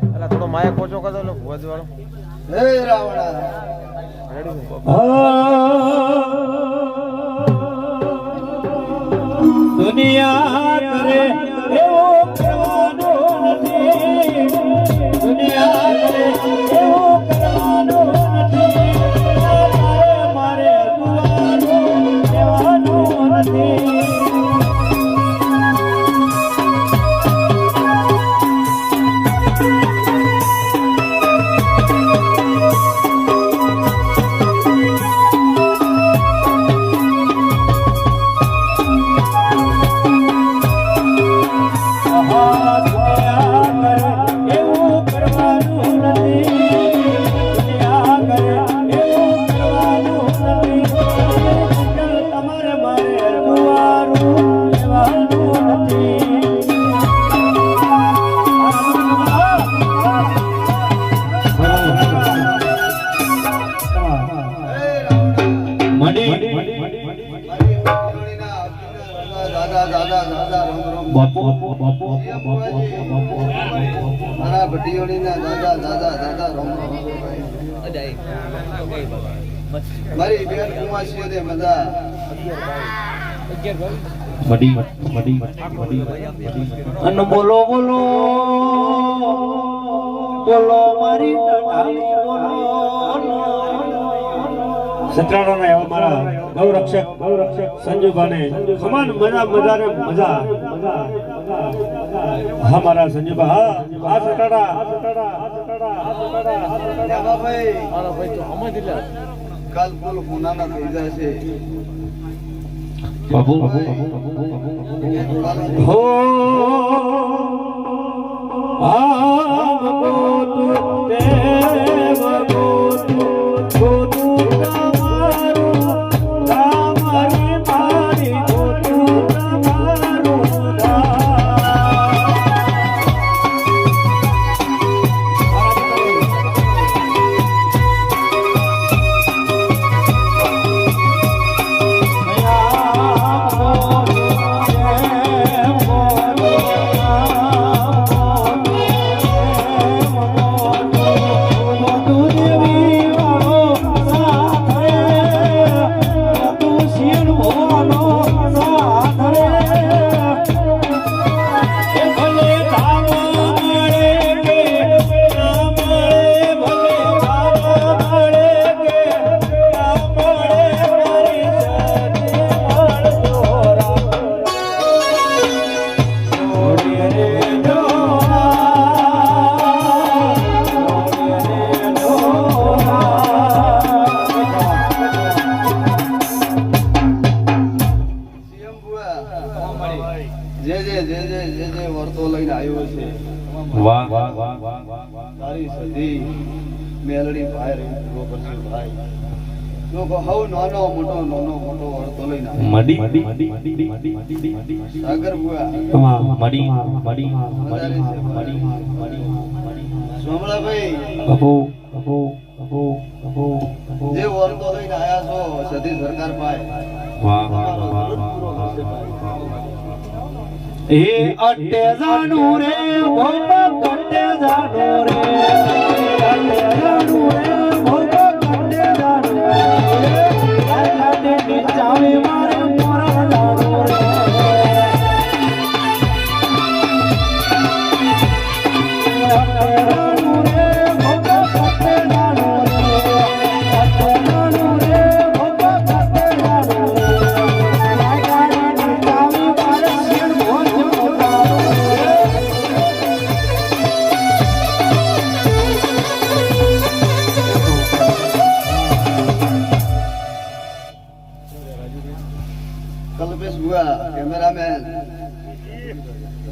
એટલે થોડો માયા કોચો કરતો ને ભુજ વાળો હે રાવણા દુનિયા કરે એવો કરવાનો નથી દુનિયા કરે એવો કરવાનો નથી મારે દુઆનો કહેવાનો નથી મારા ભટીઓડીના દાદા દાદા દાદા રોમ મારી બેન કુમાસીઓ દે મજા મડી અને બોલો બોલો બોલો મારી ડડાલી બોલો સત્રાણોના એવા મારા ગૌરક્ષક સંજુભાને સમાન મજા હા મારા સંજુભા હા આ સટાડા ભાઈ મારા ભાઈ તો સમજ લે કાલ કોલ કોનાના થઈ જશે બાબુ હો આ ભગોતુ તે ભગોતુ ગોતુ તમારું તમારી મારી ગોતુ તમારું જે વર્તો લઈને આવ્યો છે વાહ તારી સધી મેલડી ભાઈ પૂરો કરશે ભાઈ લોકો હવ નાનો મોટો વર્તો લઈને સાગર બુઆ સોમળાભાઈ જે વર્તો લઈને આયા છો સધી સરકાર પાય એ અટ્ટે જાનું રે ભોપા કટ્ટે જાનું રે અટ્ટે જાનું રે ભોપા કટ્ટે જાનું રે કાટે નીચાવે મારે મોરા જાનું રે અટ્ટે જાનું રે ભોપા કટ્ટે જાનું રે અટ્ટે જાનું રે ભોપા કટ્ટે જાનું રે કલ્પેશ બુઆ કેમેરામેન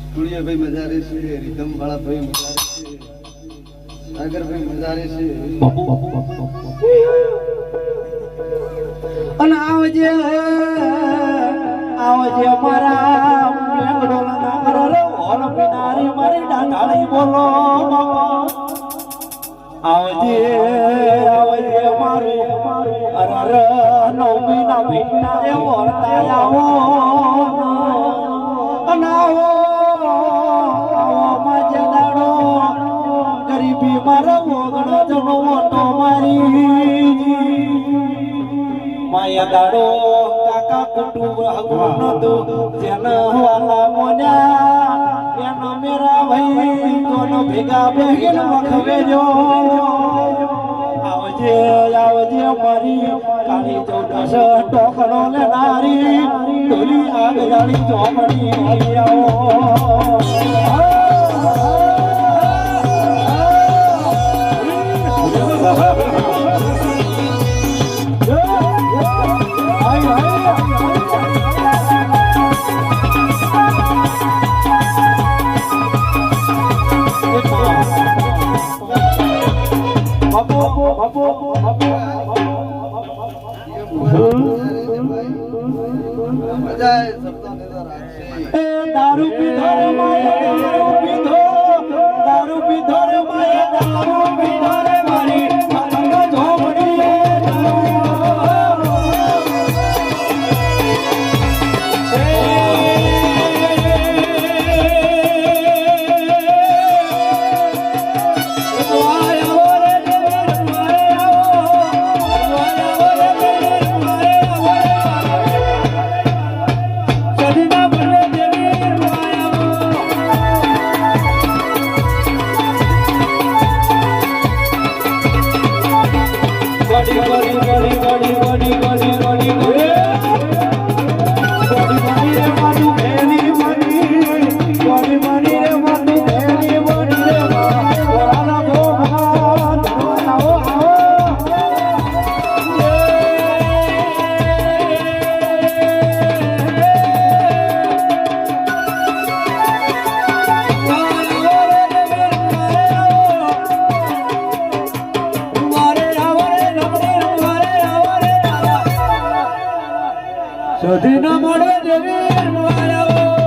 સ્ટુડિયો ભાઈ મજા રહે છે રીધમ વાળા ભાઈ મજા રહે છે સાગર ભાઈ મજા રહે છે અને આવજે મારા મેઘડોલના ઘરે ઓલ પીનારી મારી ડાઢાળી બોલો આવજે મારું અરર નવમીના ભીના એ વળતા આવો અને આવો માજે દાડો એ દાડો કાકા કુટુંબ હગું નતું જેના વાલા મોન્યા એનો મેરા ભાઈ દોનો ભેગા બેહીન વખવેજો આવજે આવજે મારી કાળી ચૌદસ ટોકણો લેનારી ઢોલી આગ જાળી ચોમડી આવો બધાય શબ્દો નેતા રાખશે દારૂ પીધો રે મારે દારૂ પીધો રે મારે દારૂ પીધો રે મારી પતંગ ઝોપડી સધી ન મળે દેવી